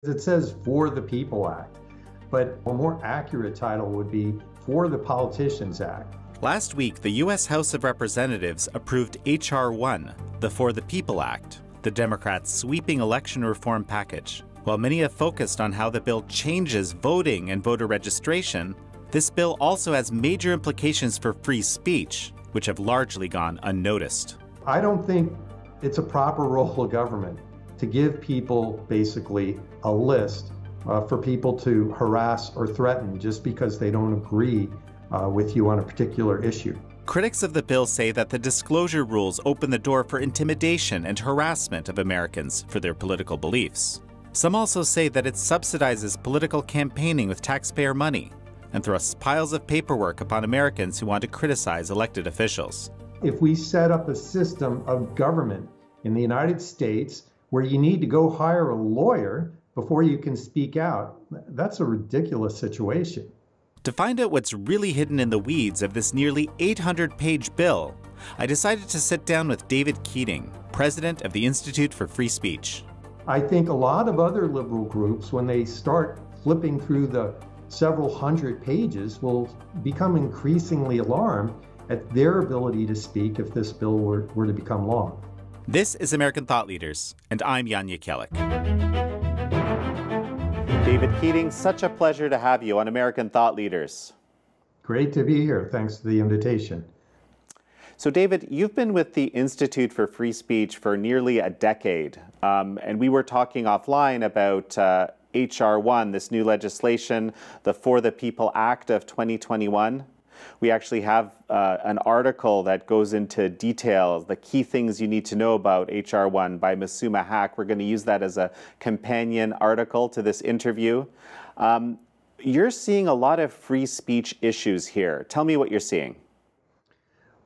It says For the People Act, but a more accurate title would be For the Politicians Act. Last week, the U.S. House of Representatives approved H.R. 1, the For the People Act, the Democrats' sweeping election reform package. While many have focused on how the bill changes voting and voter registration, this bill also has major implications for free speech, which have largely gone unnoticed. I don't think it's a proper role of government to give people basically a list for people to harass or threaten just because they don't agree with you on a particular issue. Critics of the bill say that the disclosure rules open the door for intimidation and harassment of Americans for their political beliefs. Some also say that it subsidizes political campaigning with taxpayer money and thrusts piles of paperwork upon Americans who want to criticize elected officials. If we set up a system of government in the United States where you need to go hire a lawyer before you can speak out, that's a ridiculous situation. To find out what's really hidden in the weeds of this nearly 800-page bill, I decided to sit down with David Keating, president of the Institute for Free Speech. I think a lot of other liberal groups, when they start flipping through the several hundred pages, will become increasingly alarmed at their ability to speak if this bill were to become law. This is American Thought Leaders, and I'm Jan Jekielek. David Keating, such a pleasure to have you on American Thought Leaders. Great to be here. Thanks for the invitation. So, David, you've been with the Institute for Free Speech for nearly a decade, and we were talking offline about H.R. 1, this new legislation, the For the People Act of 2021. We actually have an article that goes into detail, the key things you need to know about H.R. 1 by Masuma Haque. We're going to use that as a companion article to this interview. You're seeing a lot of free speech issues here. Tell me what you're seeing.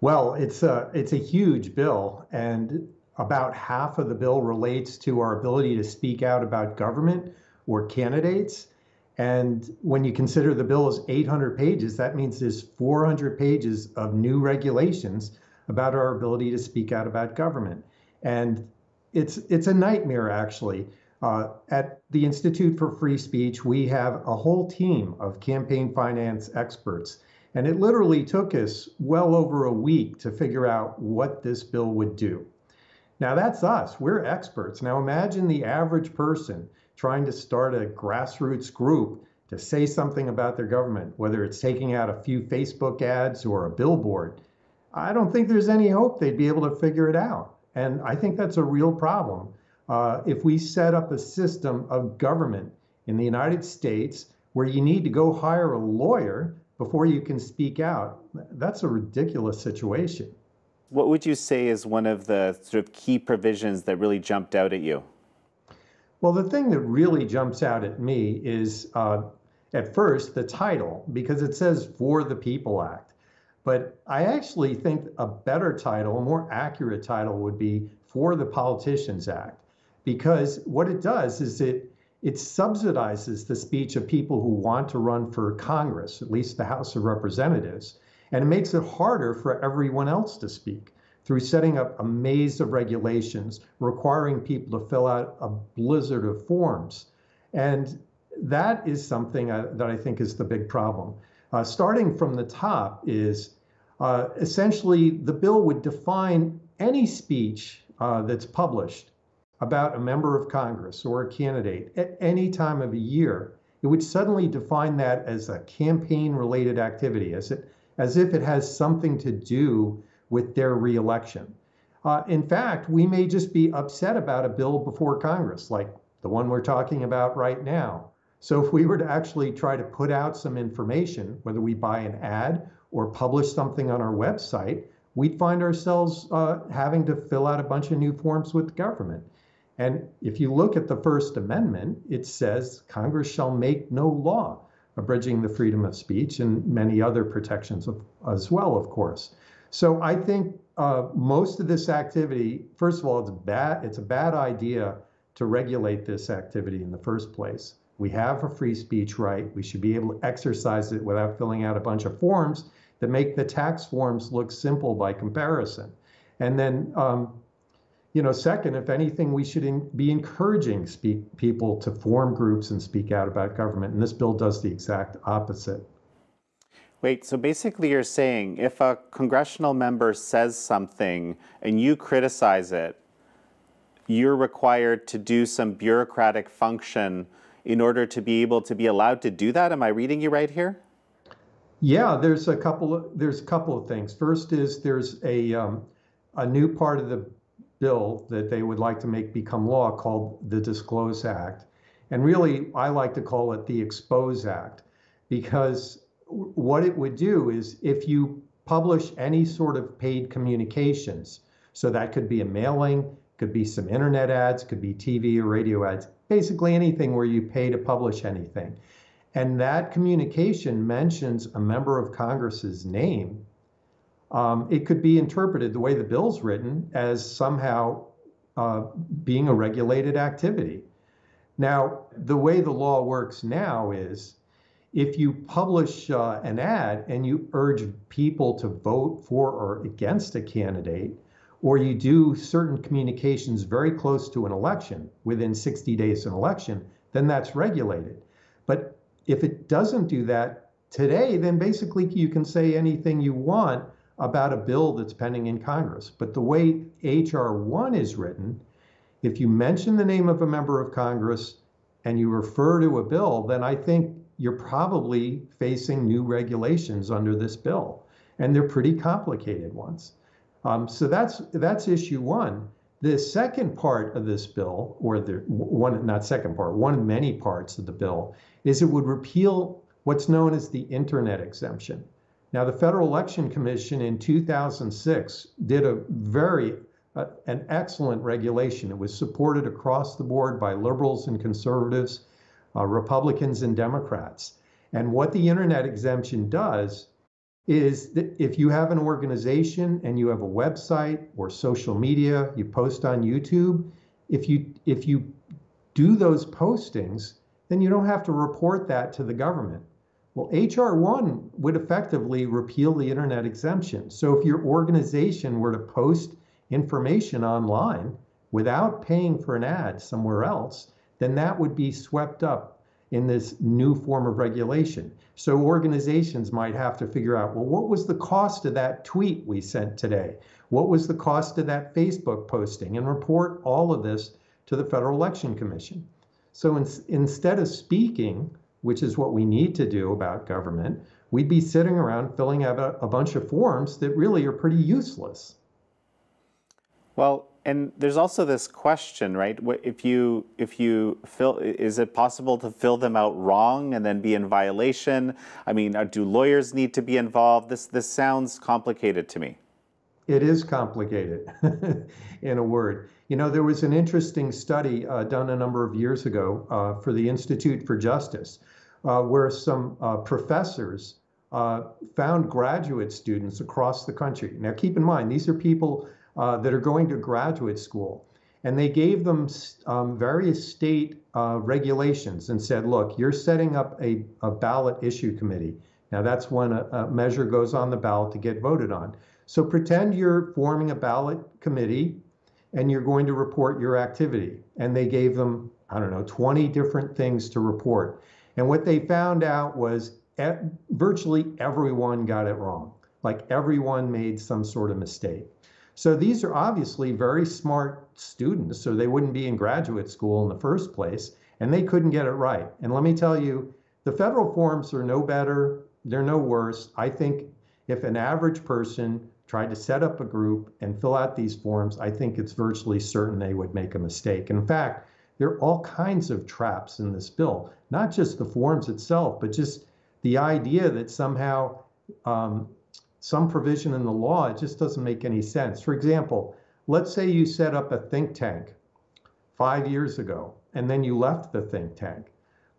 Well, it's a huge bill, and about half of the bill relates to our ability to speak out about government or candidates. And when you consider the bill is 800 pages, that means there's 400 pages of new regulations about our ability to speak out about government. And it's a nightmare, actually. At the Institute for Free Speech, we have a whole team of campaign finance experts. And it literally took us well over a week to figure out what this bill would do. Now, that's us. We're experts. Now, imagine the average person trying to start a grassroots group to say something about their government, whether it's taking out a few Facebook ads or a billboard. I don't think there's any hope they'd be able to figure it out. And I think that's a real problem. If we set up a system of government in the United States where you need to go hire a lawyer before you can speak out, that's a ridiculous situation. What would you say is one of the sort of key provisions that really jumped out at you? Well, the thing that really jumps out at me is, at first, the title, because it says For the People Act. But I actually think a better title, a more accurate title, would be For the Politicians Act, because what it does is it subsidizes the speech of people who want to run for Congress, at least the House of Representatives, and it makes it harder for everyone else to speak through setting up a maze of regulations, requiring people to fill out a blizzard of forms. And that is something that I think is the big problem. Starting from the top is essentially the bill would define any speech that's published about a member of Congress or a candidate at any time of a year. It would suddenly define that as a campaign-related activity, as if it has something to do with their reelection. In fact, we may just be upset about a bill before Congress, like the one we're talking about right now. So if we were to actually try to put out some information, whether we buy an ad or publish something on our website, we'd find ourselves having to fill out a bunch of new forms with the government. And if you look at the First Amendment, it says Congress shall make no law abridging the freedom of speech and many other protections as well, of course. So I think most of this activity, first of all, it's a bad idea to regulate this activity in the first place. We have a free speech right. We should be able to exercise it without filling out a bunch of forms that make the tax forms look simple by comparison. And then Second, if anything, we should be encouraging people to form groups and speak out about government. And this bill does the exact opposite. Wait, so basically you're saying if a congressional member says something and you criticize it, you're required to do some bureaucratic function in order to be able to be allowed to do that? Am I reading you right here? Yeah, there's a couple of things. First is there's a new part of the bill that they would like to make become law called the Disclose Act. And really, I like to call it the Expose Act, because what it would do is if you publish any sort of paid communications, so that could be a mailing, could be some internet ads, could be TV or radio ads, basically anything where you pay to publish anything. And that communication mentions a member of Congress's name, it could be interpreted the way the bill's written as somehow being a regulated activity. Now, the way the law works now is if you publish an ad and you urge people to vote for or against a candidate, or you do certain communications very close to an election, within 60 days of an election, then that's regulated. But if it doesn't do that today, then basically you can say anything you want about a bill that's pending in Congress. But the way H.R. 1 is written, if you mention the name of a member of Congress and you refer to a bill, then I think you're probably facing new regulations under this bill. And they're pretty complicated ones. So that's issue one. The second part of this bill, or not second part, one of many parts of the bill, is it would repeal what's known as the Internet exemption. Now, the Federal Election Commission in 2006 did an excellent regulation. It was supported across the board by liberals and conservatives, Republicans and Democrats. And what the Internet exemption does is that if you have an organization and you have a website or social media, you post on YouTube, if you do those postings, then you don't have to report that to the government. Well, H.R. 1 would effectively repeal the Internet exemption. So if your organization were to post information online without paying for an ad somewhere else, then that would be swept up in this new form of regulation. So organizations might have to figure out, well, what was the cost of that tweet we sent today? What was the cost of that Facebook posting? And report all of this to the Federal Election Commission. So instead of speaking, which is what we need to do about government, we'd be sitting around filling out a bunch of forms that really are pretty useless. Well, and there's also this question, right? If you fill, is it possible to fill them out wrong and then be in violation? I mean, do lawyers need to be involved? This sounds complicated to me. It is complicated, in a word. There was an interesting study done a number of years ago for the Institute for Justice, where some professors found graduate students across the country. Now, keep in mind, these are people that are going to graduate school. And they gave them various state regulations and said, look, you're setting up a ballot issue committee. Now, that's when a measure goes on the ballot to get voted on. So pretend you're forming a ballot committee and you're going to report your activity. And they gave them, 20 different things to report. And what they found out was virtually everyone got it wrong. Like everyone made some sort of mistake. So these are obviously very smart students, so they wouldn't be in graduate school in the first place, and they couldn't get it right. And let me tell you, the federal forms are no better, they're no worse. I think if an average person tried to set up a group and fill out these forms, I think it's virtually certain they would make a mistake. In fact, there are all kinds of traps in this bill, not just the forms itself, but just the idea that somehow some provision in the law, it just doesn't make any sense. For example, let's say you set up a think tank 5 years ago, and then you left the think tank.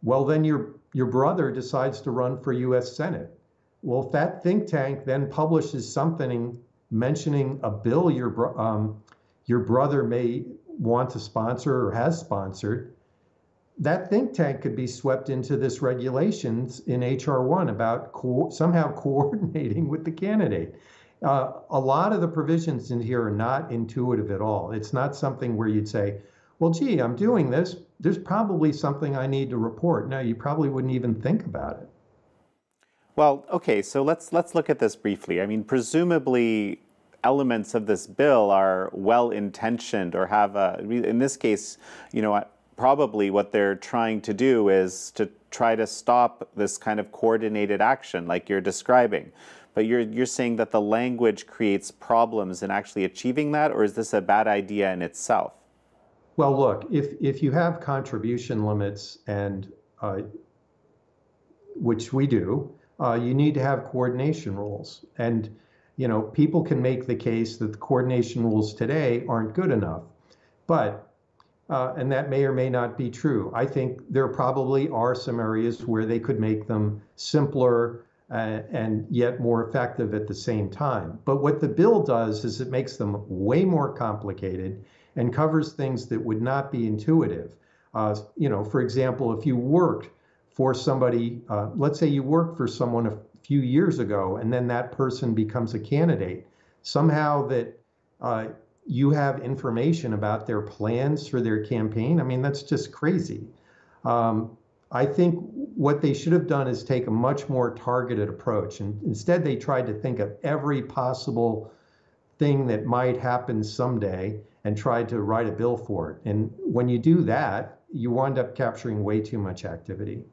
Well, then your brother decides to run for U.S. Senate. Well, if that think tank then publishes something mentioning a bill your brother may want to sponsor or has sponsored, that think tank could be swept into this regulations in H.R. 1 about somehow coordinating with the candidate. A lot of the provisions in here are not intuitive at all. It's not something where you'd say, well, gee, I'm doing this. There's probably something I need to report. No, you probably wouldn't even think about it. Well, okay, so let's look at this briefly. I mean, presumably elements of this bill are well-intentioned or have in this case, probably what they're trying to do is to try to stop this kind of coordinated action like you're describing. But you're saying that the language creates problems in actually achieving that, or is this a bad idea in itself? Well, look, if you have contribution limits and which we do, you need to have coordination rules. And, people can make the case that the coordination rules today aren't good enough. But, and that may or may not be true. I think there probably are some areas where they could make them simpler and yet more effective at the same time. But what the bill does is it makes them way more complicated and covers things that would not be intuitive. For example, if you worked for somebody, let's say you worked for someone a few years ago, and then that person becomes a candidate, somehow that you have information about their plans for their campaign. I mean, that's just crazy. I think what they should have done is take a much more targeted approach. And instead, they tried to think of every possible thing that might happen someday and tried to write a bill for it. And when you do that, you wind up capturing way too much activity.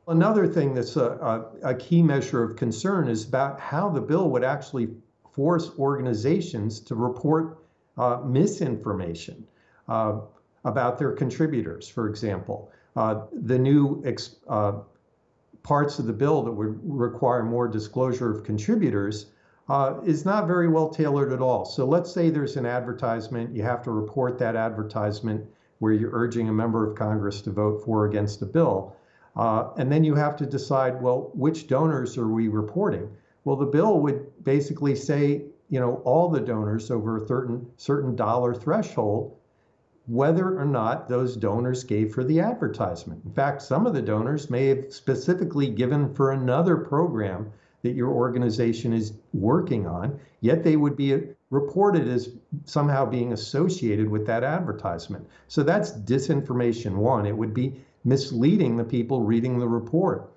Another thing that's a key measure of concern is about how the bill would actually force organizations to report misinformation about their contributors, for example. The new parts of the bill that would require more disclosure of contributors is not very well tailored at all. So let's say there's an advertisement, you have to report that advertisement where you're urging a member of Congress to vote for or against a bill. And then you have to decide, well, which donors are we reporting? Well, the bill would basically say, all the donors over a certain dollar threshold, whether or not those donors gave for the advertisement. In fact, some of the donors may have specifically given for another program that your organization is working on, yet they would be reported as somehow being associated with that advertisement. So that's disinformation one. It would be misleading the people reading the report.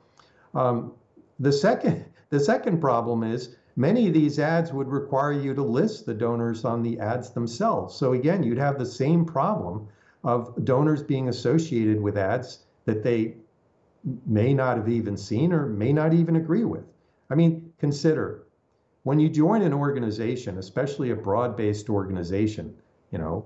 The second problem is many of these ads would require you to list the donors on the ads themselves. So again, you'd have the same problem of donors being associated with ads that they may not have even seen or may not even agree with. I mean, consider when you join an organization, especially a broad-based organization,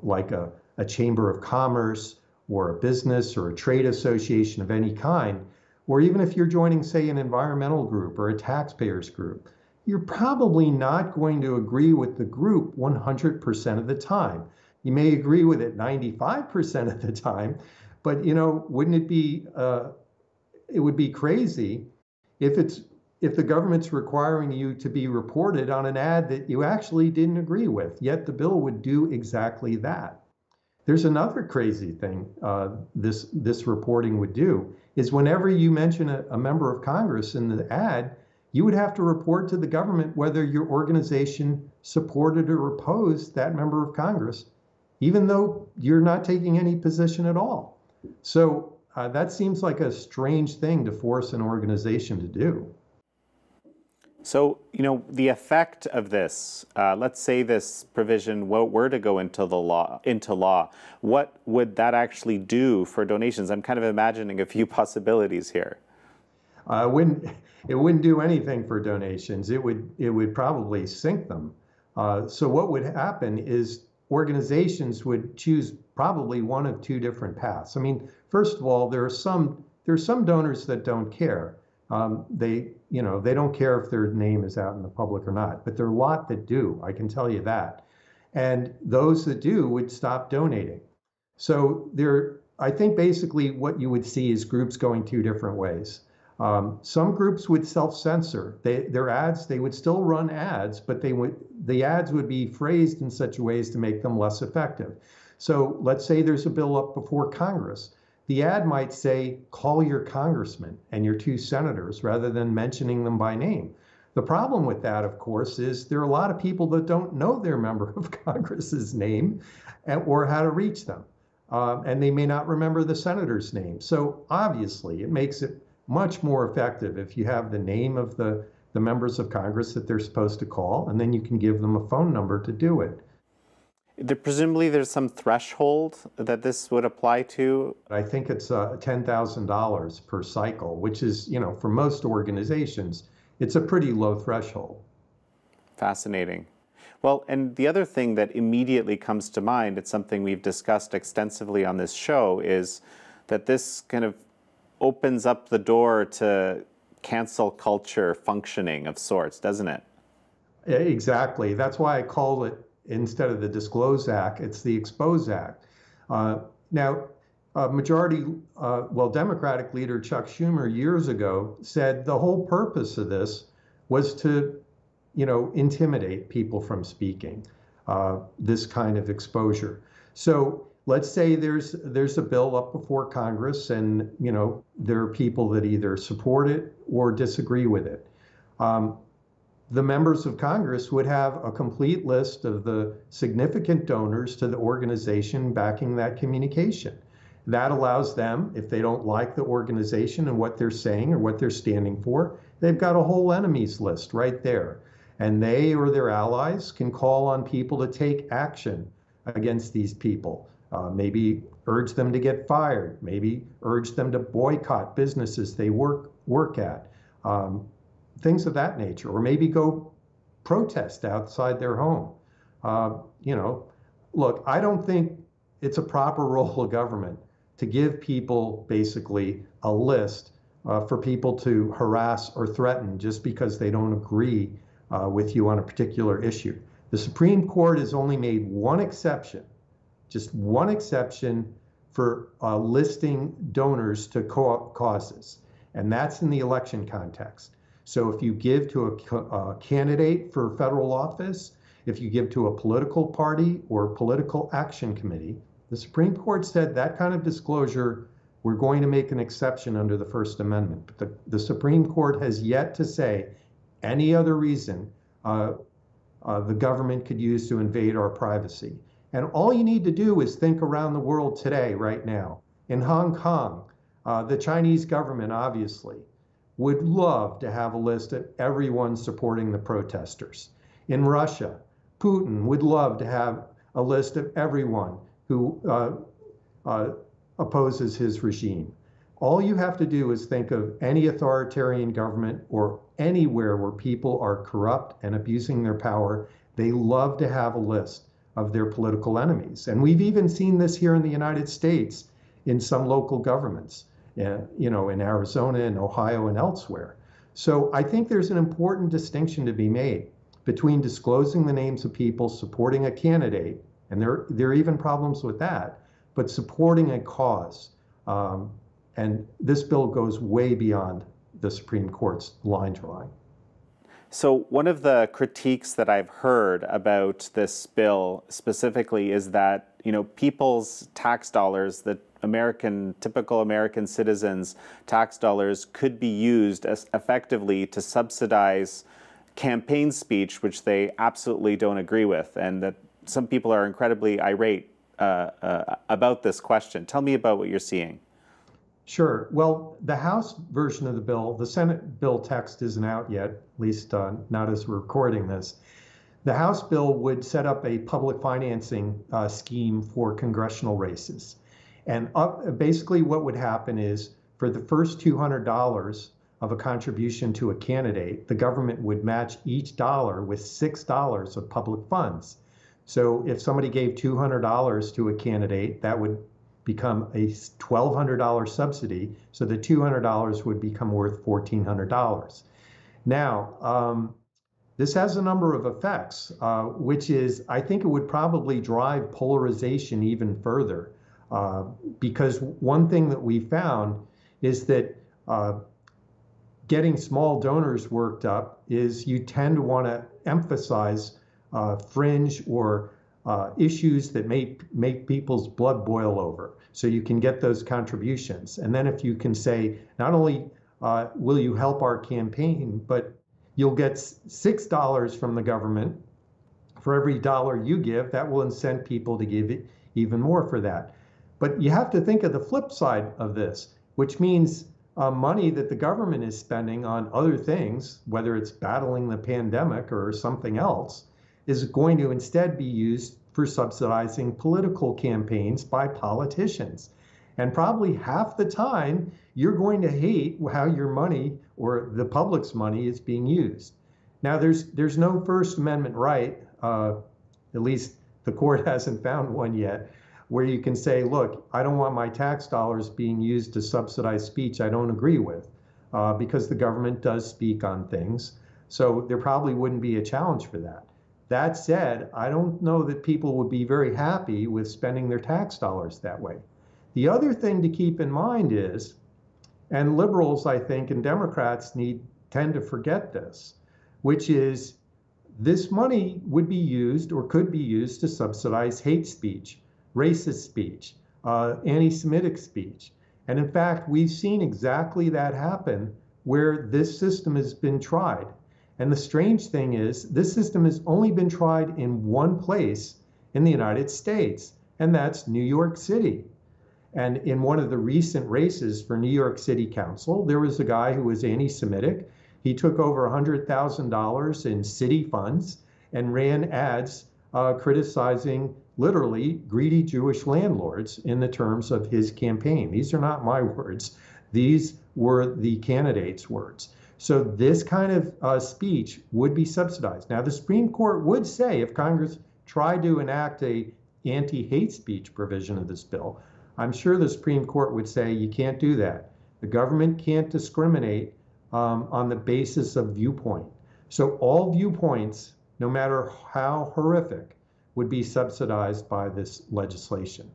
like a chamber of commerce or a business or a trade association of any kind, or even if you're joining, say, an environmental group or a taxpayers group, you're probably not going to agree with the group 100% of the time. You may agree with it 95% of the time, but wouldn't it be, it would be crazy if the government's requiring you to be reported on an ad that you actually didn't agree with, yet the bill would do exactly that. There's another crazy thing this reporting would do, is whenever you mention a member of Congress in the ad, you would have to report to the government whether your organization supported or opposed that member of Congress, even though you're not taking any position at all. So that seems like a strange thing to force an organization to do. So, the effect of this, let's say this provision were to go into law, what would that actually do for donations? I'm kind of imagining a few possibilities here. It wouldn't do anything for donations. It would probably sink them. So what would happen is organizations would choose probably one of two different paths. I mean, first of all, there are some donors that don't care. They don't care if their name is out in the public or not, but there are a lot that do, I can tell you that. And those that do would stop donating. So I think basically what you would see is groups going two different ways. Some groups would self-censor. Their ads, they would still run ads, but the ads would be phrased in such a ways to make them less effective. So let's say there's a bill up before Congress. The ad might say, call your congressman and your two senators rather than mentioning them by name. The problem with that, of course, is there are a lot of people that don't know their member of Congress's name or how to reach them. And they may not remember the senator's name. So obviously, it makes it much more effective if you have the name of the members of Congress that they're supposed to call, and then you can give them a phone number to do it. Presumably there's some threshold that this would apply to. I think it's $10,000 per cycle, which is, for most organizations, it's a pretty low threshold. Fascinating. Well, and the other thing that immediately comes to mind, it's something we've discussed extensively on this show, is that this kind of opens up the door to cancel culture functioning of sorts, doesn't it? Exactly. That's why I call it, instead of the Disclose Act, it's the Expose Act. Now, Democratic leader Chuck Schumer years ago said the whole purpose of this was to, intimidate people from speaking, this kind of exposure. So let's say there's a bill up before Congress, and, there are people that either support it or disagree with it. The members of Congress would have a complete list of the significant donors to the organization backing that communication. That allows them, if they don't like the organization and what they're saying or what they're standing for, they've got a whole enemies list right there. And they or their allies can call on people to take action against these people. Maybe urge them to get fired, maybe urge them to boycott businesses they work at. Things of that nature, or maybe go protest outside their home. Look, I don't think it's a proper role of government to give people basically a list for people to harass or threaten just because they don't agree with you on a particular issue. The Supreme Court has only made one exception, just one exception for listing donors to causes, and that's in the election context. So if you give to a candidate for federal office, if you give to a political party or political action committee, the Supreme Court said that kind of disclosure, we're going to make an exception under the First Amendment. But the Supreme Court has yet to say any other reason the government could use to invade our privacy. And all you need to do is think around the world today, right now. In Hong Kong, the Chinese government, obviously, would love to have a list of everyone supporting the protesters. In Russia, Putin would love to have a list of everyone who opposes his regime. All you have to do is think of any authoritarian government or anywhere where people are corrupt and abusing their power. They love to have a list of their political enemies. And we've even seen this here in the United States in some local governments. In Arizona and Ohio and elsewhere. So I think there's an important distinction to be made between disclosing the names of people supporting a candidate, and there are even problems with that, but supporting a cause. And this bill goes way beyond the Supreme Court's line drawing. So one of the critiques that I've heard about this bill specifically is that, people's tax dollars, the typical American citizens' tax dollars could be used as effectively to subsidize campaign speech, which they absolutely don't agree with, and that some people are incredibly irate about this question. Tell me about what you're seeing. Sure. Well, the House version of the bill, the Senate bill text isn't out yet, at least not as we're recording this. The House bill would set up a public financing scheme for congressional races. And basically what would happen is for the first $200 of a contribution to a candidate, the government would match each dollar with $6 of public funds. So if somebody gave $200 to a candidate, that would become a $1,200 subsidy. So the $200 would become worth $1,400. Now, this has a number of effects, which is, I think it would probably drive polarization even further. Because one thing that we found is that getting small donors worked up is you tend to want to emphasize fringe or issues that make people's blood boil over. So you can get those contributions. And then if you can say, not only will you help our campaign, but you'll get $6 from the government. For every dollar you give, that will incent people to give even more for that. But you have to think of the flip side of this, which means money that the government is spending on other things, whether it's battling the pandemic or something else, is going to instead be used for subsidizing political campaigns by politicians. And probably half the time, you're going to hate how your money or the public's money is being used. Now, there's no First Amendment right, at least the court hasn't found one yet, where you can say, look, I don't want my tax dollars being used to subsidize speech I don't agree with, because the government does speak on things. So there probably wouldn't be a challenge for that. That said, I don't know that people would be very happy with spending their tax dollars that way. The other thing to keep in mind is, and liberals, I think, and Democrats tend to forget this, which is this money would be used or could be used to subsidize hate speech, racist speech, anti-Semitic speech. And in fact, we've seen exactly that happen where this system has been tried. And the strange thing is, this system has only been tried in one place in the United States, and that's New York City. And in one of the recent races for New York City Council, there was a guy who was anti-Semitic. He took over $100,000 in city funds and ran ads criticizing literally greedy Jewish landlords in the terms of his campaign. These are not my words. These were the candidates' words. So this kind of speech would be subsidized. Now, the Supreme Court would say if Congress tried to enact a anti-hate speech provision of this bill, I'm sure the Supreme Court would say you can't do that. The government can't discriminate on the basis of viewpoint. So all viewpoints, no matter how horrific, would be subsidized by this legislation.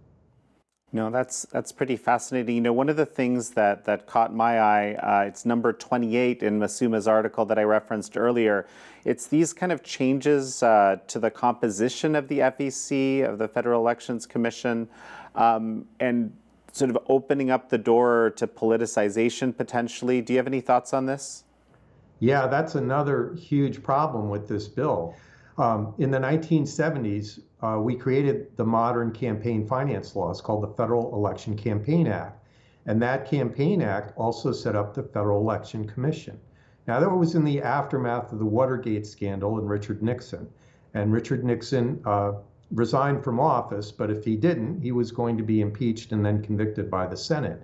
No, that's pretty fascinating. You know, one of the things that caught my eye, it's number 28 in Masuma's article that I referenced earlier. It's these kind of changes to the composition of the FEC, of the Federal Elections Commission, and sort of opening up the door to politicization potentially. Do you have any thoughts on this? Yeah, that's another huge problem with this bill. In the 1970s, we created the modern campaign finance laws called the Federal Election Campaign Act. And that Campaign Act also set up the Federal Election Commission. Now, that was in the aftermath of the Watergate scandal and Richard Nixon. And Richard Nixon resigned from office, but if he didn't, he was going to be impeached and then convicted by the Senate.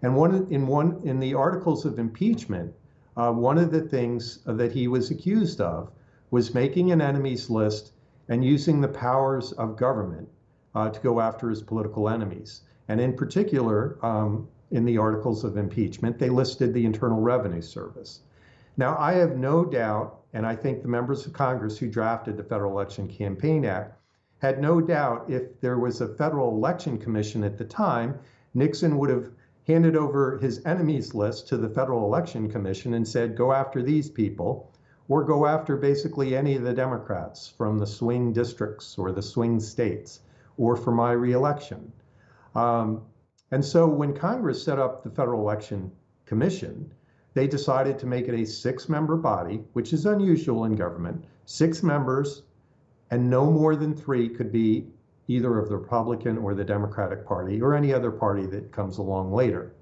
And in the articles of impeachment, one of the things that he was accused of was making an enemies list and using the powers of government to go after his political enemies. And in particular, in the articles of impeachment, they listed the Internal Revenue Service. Now, I have no doubt, and I think the members of Congress who drafted the Federal Election Campaign Act had no doubt if there was a Federal Election Commission at the time, Nixon would have handed over his enemies list to the Federal Election Commission and said, go after these people, or go after basically any of the Democrats from the swing districts or the swing states, or for my reelection. And so when Congress set up the Federal Election Commission, they decided to make it a 6-member body, which is unusual in government, 6 members, and no more than 3 could be either of the Republican or the Democratic Party or any other party that comes along later.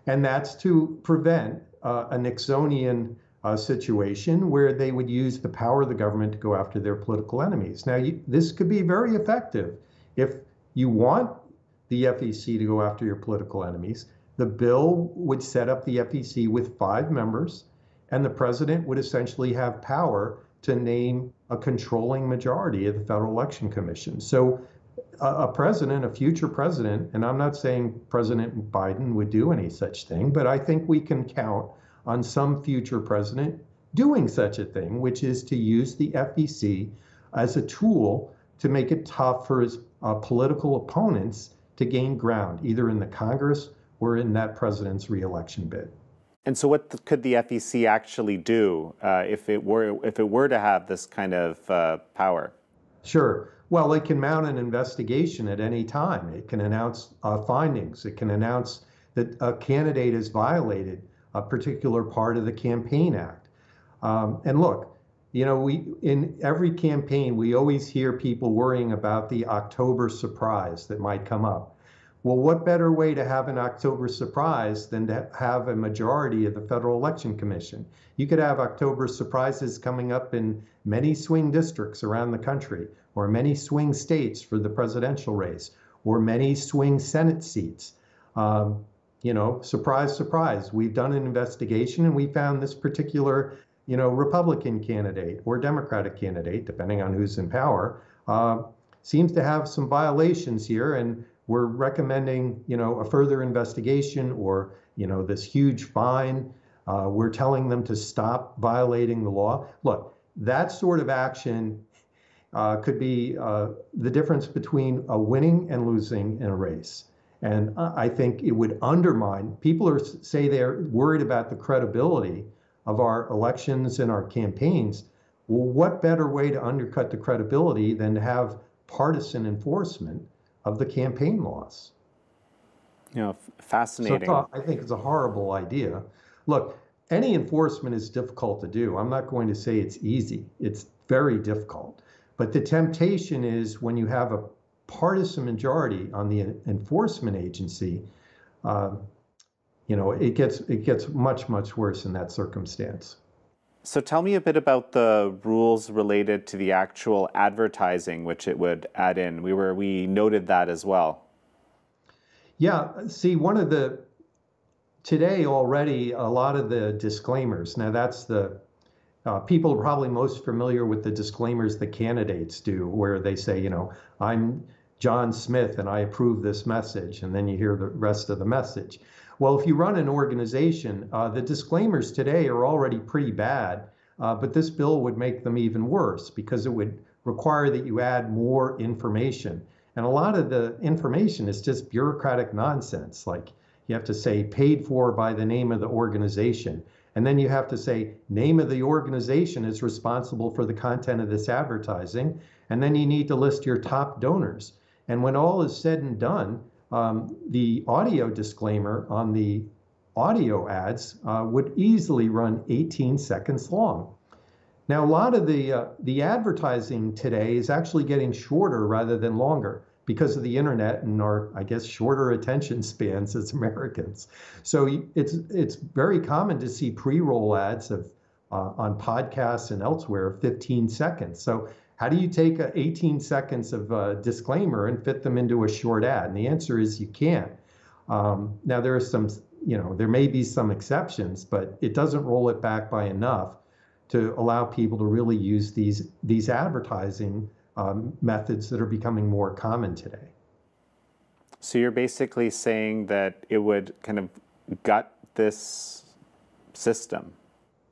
And that's to prevent a Nixonian situation where they would use the power of the government to go after their political enemies. Now, this could be very effective. If you want the FEC to go after your political enemies, the bill would set up the FEC with 5 members, and the president would essentially have power to name a controlling majority of the Federal Election Commission. So a future president, and I'm not saying President Biden would do any such thing, but I think we can count on some future president doing such a thing, which is to use the FEC as a tool to make it tough for his political opponents to gain ground, either in the Congress or in that president's reelection bid. And so what could the FEC actually do if it were to have this kind of power? Sure. Well, it can mount an investigation at any time. It can announce findings. It can announce that a candidate has violated a particular part of the Campaign Act. And look, in every campaign, we always hear people worrying about the October surprise that might come up. Well, what better way to have an October surprise than to have a majority of the Federal Election Commission? You could have October surprises coming up in many swing districts around the country, or many swing states for the presidential race, or many swing Senate seats. Surprise, surprise. We've done an investigation and we found this particular, Republican candidate or Democratic candidate, depending on who's in power, seems to have some violations here, and we're recommending, a further investigation or, this huge fine. We're telling them to stop violating the law. Look, that sort of action could be the difference between a winning and losing in a race. And I think it would undermine, people say they're worried about the credibility of our elections and our campaigns. Well, what better way to undercut the credibility than to have partisan enforcement of the campaign laws? Fascinating. So I think it's a horrible idea. Look, any enforcement is difficult to do. I'm not going to say it's easy. It's very difficult. But the temptation is when you have a partisan majority on the enforcement agency, it gets much, much worse in that circumstance. So tell me a bit about the rules related to the actual advertising, which it would add in. We noted that as well. Yeah, see, today already, a lot of the disclaimers, now that's people are probably most familiar with the disclaimers the candidates do, where they say, I'm John Smith and I approve this message, and then you hear the rest of the message. Well, if you run an organization, the disclaimers today are already pretty bad, but this bill would make them even worse because it would require that you add more information. And a lot of the information is just bureaucratic nonsense, like you have to say paid for by the name of the organization. And then you have to say name of the organization is responsible for the content of this advertising. And then you need to list your top donors. And when all is said and done, the audio disclaimer on the audio ads would easily run 18 seconds long. Now, a lot of the advertising today is actually getting shorter rather than longer because of the internet and our, I guess, shorter attention spans as Americans. So it's very common to see pre-roll ads on podcasts and elsewhere 15 seconds. So how do you take 18 seconds of disclaimer and fit them into a short ad? And the answer is you can't. Now there are some, there may be some exceptions, but it doesn't roll it back by enough to allow people to really use these advertising methods that are becoming more common today. So you're basically saying that it would kind of gut this system?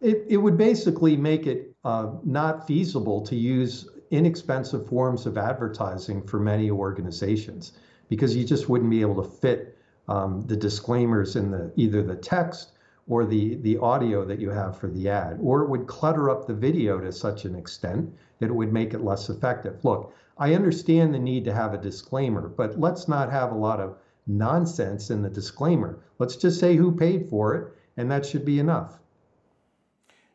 It would basically make it not feasible to use inexpensive forms of advertising for many organizations, because you just wouldn't be able to fit the disclaimers in either the text or the audio that you have for the ad, or it would clutter up the video to such an extent that it would make it less effective. Look, I understand the need to have a disclaimer, but let's not have a lot of nonsense in the disclaimer. Let's just say who paid for it, and that should be enough.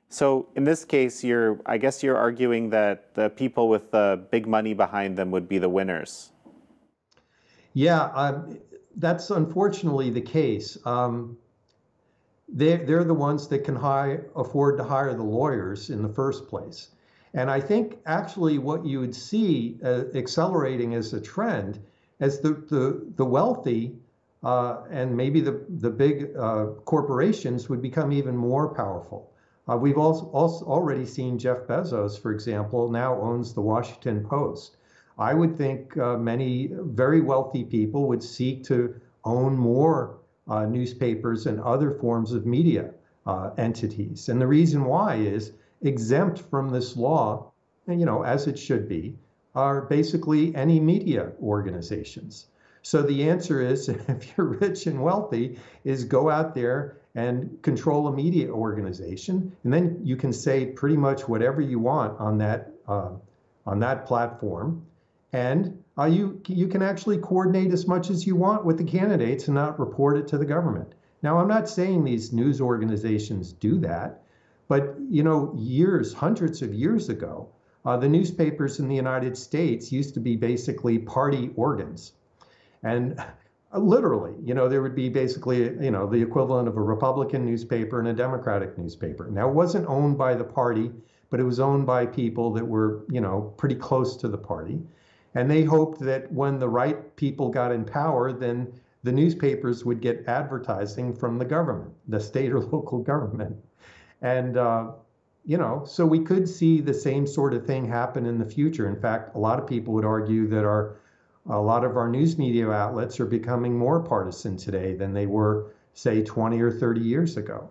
So in this case, I guess you're arguing that the people with the big money behind them would be the winners. Yeah, that's unfortunately the case. They're the ones that can afford to hire the lawyers in the first place. And I think actually what you would see accelerating as a trend, as the wealthy and maybe the big corporations would become even more powerful. We've also already seen Jeff Bezos, for example, now owns the Washington Post. I would think many very wealthy people would seek to own more newspapers and other forms of media entities. And the reason why is exempt from this law, as it should be, are basically any media organizations. So the answer is, if you're rich and wealthy, is go out there and control a media organization, and then you can say pretty much whatever you want on that platform, and you can actually coordinate as much as you want with the candidates and not report it to the government. Now, I'm not saying these news organizations do that, But, years, hundreds of years ago, the newspapers in the United States used to be basically party organs. And literally, there would be basically, the equivalent of a Republican newspaper and a Democratic newspaper. Now, it wasn't owned by the party, but it was owned by people that were, pretty close to the party. And they hoped that when the right people got in power, then the newspapers would get advertising from the government, the state or local government. And, so we could see the same sort of thing happen in the future. In fact, a lot of people would argue that a lot of our news media outlets are becoming more partisan today than they were, say, 20 or 30 years ago.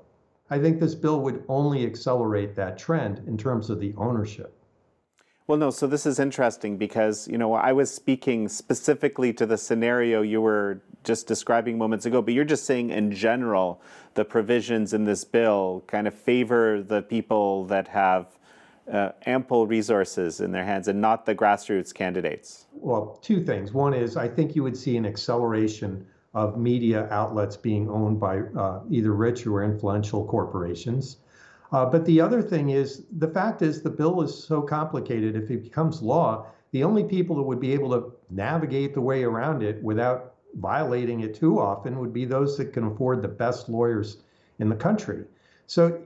I think this bill would only accelerate that trend in terms of the ownership. Well, no, so this is interesting because, I was speaking specifically to the scenario you were just describing moments ago, but you're just saying in general, the provisions in this bill kind of favor the people that have ample resources in their hands and not the grassroots candidates. Well, two things. One is I think you would see an acceleration of media outlets being owned by either rich or influential corporations. But the other thing is, the fact is the bill is so complicated, if it becomes law, the only people that would be able to navigate the way around it without violating it too often would be those that can afford the best lawyers in the country. So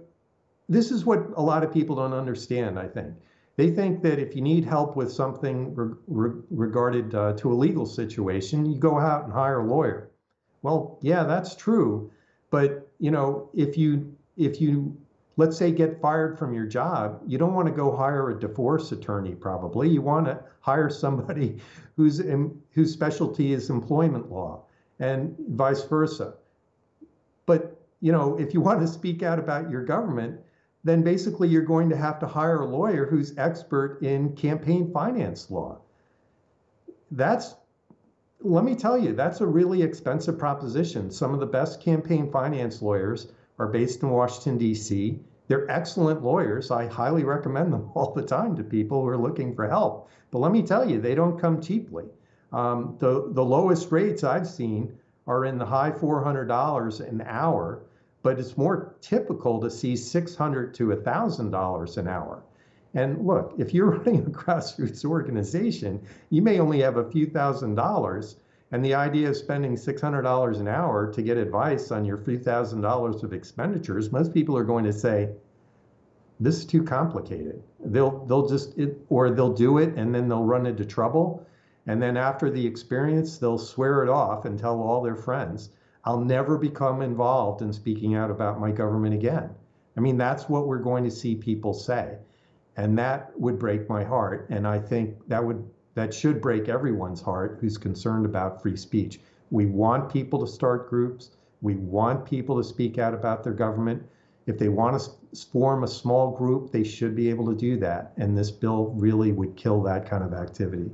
this is what a lot of people don't understand, I think. They think that if you need help with something regarded to a legal situation, you go out and hire a lawyer. Well, yeah, that's true. But, if you let's say get fired from your job, you don't want to go hire a divorce attorney probably. You want to hire somebody whose specialty is employment law and vice versa. But, if you want to speak out about your government, then basically you're going to have to hire a lawyer who's expert in campaign finance law. Let me tell you, that's a really expensive proposition. Some of the best campaign finance lawyers are based in Washington, D.C. They're excellent lawyers. I highly recommend them all the time to people who are looking for help. But let me tell you, they don't come cheaply. The lowest rates I've seen are in the high $400 an hour, but it's more typical to see $600 to $1,000 an hour. And look, if you're running a grassroots organization, you may only have a few $1,000s. And the idea of spending $600 an hour to get advice on your few $1,000s of expenditures, most people are going to say, this is too complicated. They'll do it and then they'll run into trouble. And then after the experience, they'll swear it off and tell all their friends, I'll never become involved in speaking out about my government again. I mean, that's what we're going to see people say. And that would break my heart. And I think that should break everyone's heart who's concerned about free speech. We want people to start groups. We want people to speak out about their government. If they want to form a small group, they should be able to do that. And this bill really would kill that kind of activity.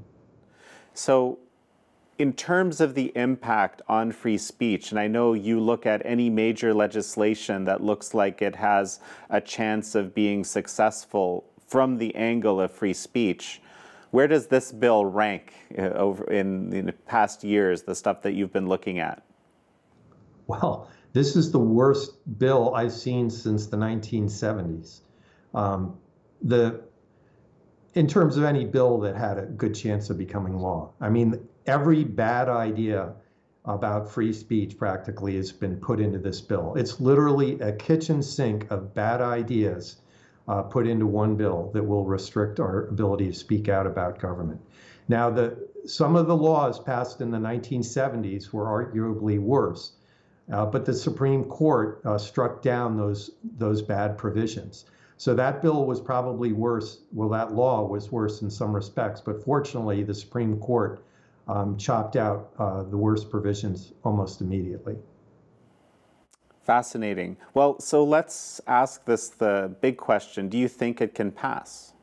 So in terms of the impact on free speech, and I know you look at any major legislation that looks like it has a chance of being successful from the angle of free speech, where does this bill rank over in the past years, the stuff that you've been looking at? Well, this is the worst bill I've seen since the 1970s. In terms of any bill that had a good chance of becoming law. I mean, every bad idea about free speech practically has been put into this bill. It's literally a kitchen sink of bad ideas put into one bill that will restrict our ability to speak out about government. Now, some of the laws passed in the 1970s were arguably worse, but the Supreme Court struck down those bad provisions. So that bill was probably worse. Well, that law was worse in some respects, but fortunately, the Supreme Court chopped out the worst provisions almost immediately. Fascinating. Well, so let's ask the big question. Do you think it can pass?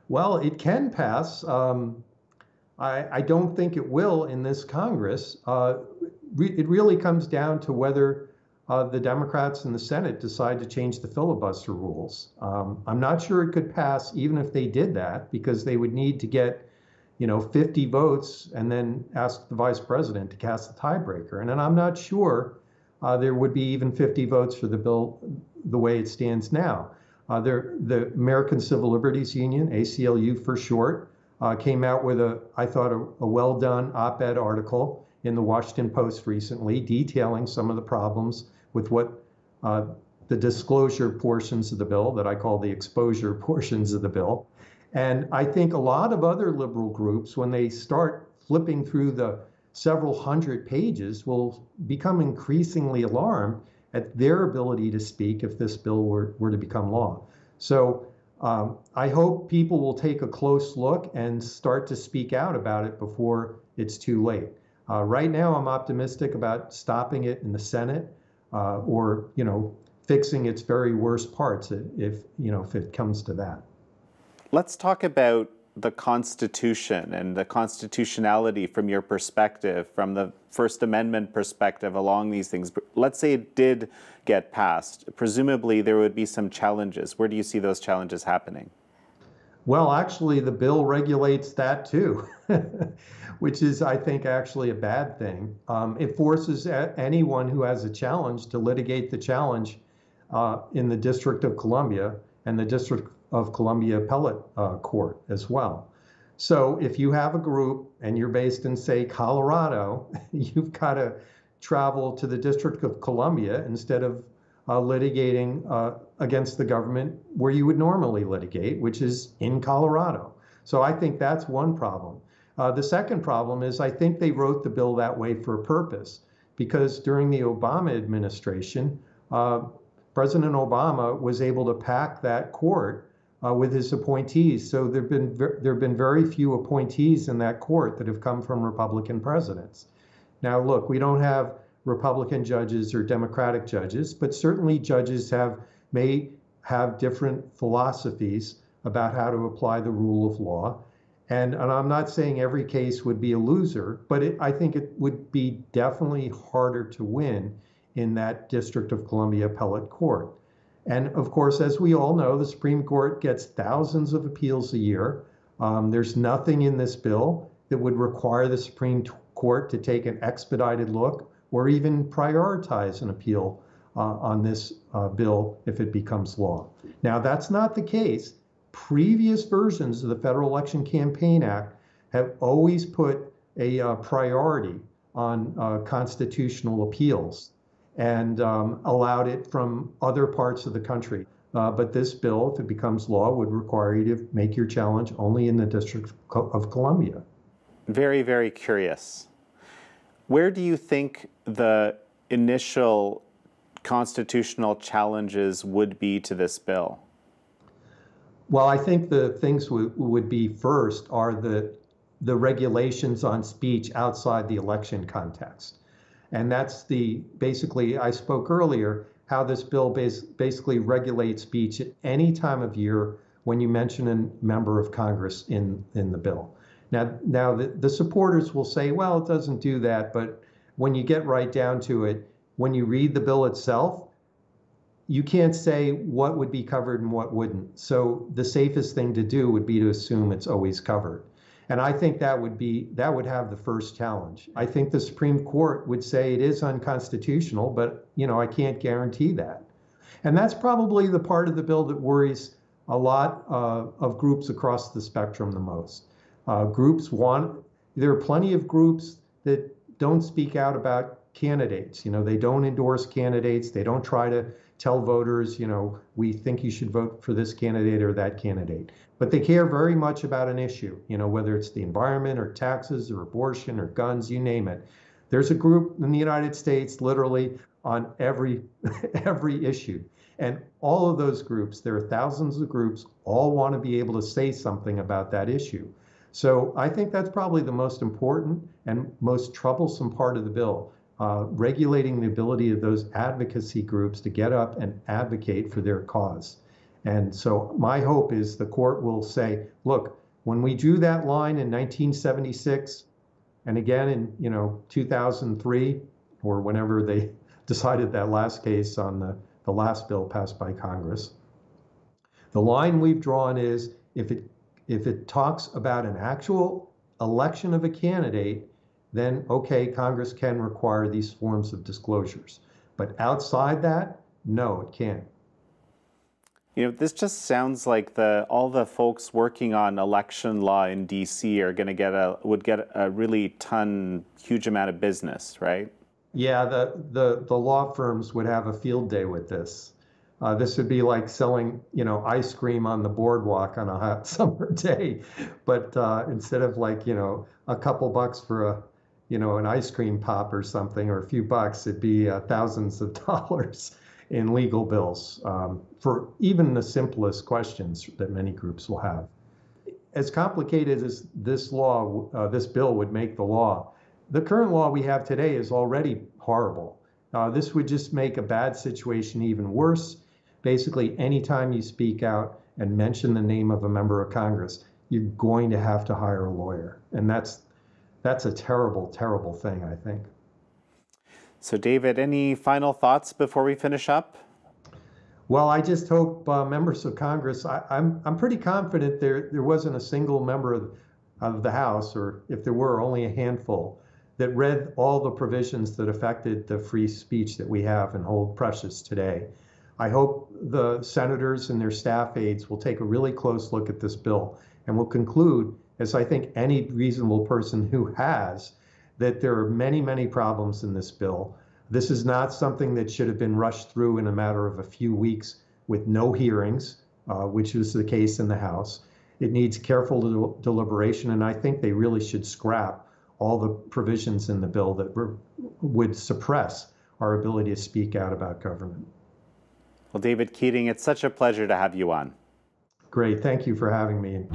Well, it can pass. I don't think it will in this Congress. It really comes down to whether the Democrats in the Senate decide to change the filibuster rules. I'm not sure it could pass even if they did that, because they would need to get 50 votes and then ask the vice president to cast the tiebreaker. And then I'm not sure there would be even 50 votes for the bill the way it stands now. The American Civil Liberties Union, ACLU for short, came out with I thought, a well-done op-ed article in the Washington Post recently detailing some of the problems with what the disclosure portions of the bill that I call the exposure portions of the bill. And I think a lot of other liberal groups, when they start flipping through the several hundred pages, will become increasingly alarmed at their ability to speak if this bill were to become law. So I hope people will take a close look and start to speak out about it before it's too late. Right now, I'm optimistic about stopping it in the Senate or, fixing its very worst parts if it comes to that. Let's talk about the Constitution and the constitutionality from your perspective, from the First Amendment perspective along these things. Let's say it did get passed. Presumably there would be some challenges. Where do you see those challenges happening? Well, actually, the bill regulates that too, which is, I think, actually a bad thing. It forces anyone who has a challenge to litigate the challenge in the District of Columbia and the District of Columbia Appellate Court as well. So if you have a group and you're based in, say, Colorado, you've got to travel to the District of Columbia instead of litigating against the government where you would normally litigate, which is in Colorado. So I think that's one problem. The second problem is I think they wrote the bill that way for a purpose, because during the Obama administration, President Obama was able to pack that court with his appointees. So there have been very few appointees in that court that have come from Republican presidents. Now, look, we don't have Republican judges or Democratic judges, but certainly judges may have different philosophies about how to apply the rule of law. And I'm not saying every case would be a loser, but I think it would be definitely harder to win in that District of Columbia Appellate Court. And of course, as we all know, the Supreme Court gets thousands of appeals a year. There's nothing in this bill that would require the Supreme Court to take an expedited look or even prioritize an appeal on this bill if it becomes law. Now, that's not the case. Previous versions of the Federal Election Campaign Act have always put a priority on constitutional appeals and allowed it from other parts of the country. But this bill, if it becomes law, would require you to make your challenge only in the District of Columbia. Very, very curious. Where do you think the initial constitutional challenges would be to this bill? Well, I think the things would be first are the regulations on speech outside the election context. And that's basically, I spoke earlier, how this bill basically regulates speech at any time of year when you mention a member of Congress in the bill. Now the supporters will say, well, it doesn't do that. But when you get right down to it, when you read the bill itself, you can't say what would be covered and what wouldn't. So the safest thing to do would be to assume it's always covered. And I think that would have the first challenge. I think the Supreme Court would say it is unconstitutional, but I can't guarantee that. And that's probably the part of the bill that worries a lot of groups across the spectrum the most. There are plenty of groups that don't speak out about candidates. They don't endorse candidates. They don't try to tell voters, we think you should vote for this candidate or that candidate. But they care very much about an issue, whether it's the environment or taxes or abortion or guns, you name it. There's a group in the United States literally on every issue. And all of those groups, there are thousands of groups, all want to be able to say something about that issue. So I think that's probably the most important and most troublesome part of the bill. Regulating the ability of those advocacy groups to get up and advocate for their cause. And so my hope is the court will say, look, when we drew that line in 1976, and again in 2003, or whenever they decided that last case on the last bill passed by Congress, the line we've drawn is if it talks about an actual election of a candidate, then okay, Congress can require these forms of disclosures. But outside that, no, it can't. You know, this just sounds like all the folks working on election law in D.C. are going to would get a really huge amount of business, right? Yeah, the law firms would have a field day with this. This would be like selling, ice cream on the boardwalk on a hot summer day, but instead of like, a couple bucks for an ice cream pop or something, or a few bucks, it'd be thousands of dollars in legal bills for even the simplest questions that many groups will have. As complicated as this bill would make the law, the current law we have today is already horrible. This would just make a bad situation even worse. Basically, anytime you speak out and mention the name of a member of Congress, you're going to have to hire a lawyer. And that's a terrible, terrible thing, I think. So, David, any final thoughts before we finish up? Well, I just hope members of Congress, I'm pretty confident there wasn't a single member of the House, or if there were, only a handful, that read all the provisions that affected the free speech that we have and hold precious today. I hope the senators and their staff aides will take a really close look at this bill and will conclude, as I think any reasonable person who has, that there are many, many problems in this bill. This is not something that should have been rushed through in a matter of a few weeks with no hearings, which was the case in the House. It needs careful deliberation, and I think they really should scrap all the provisions in the bill that would suppress our ability to speak out about government. Well, David Keating, it's such a pleasure to have you on. Great. Thank you for having me.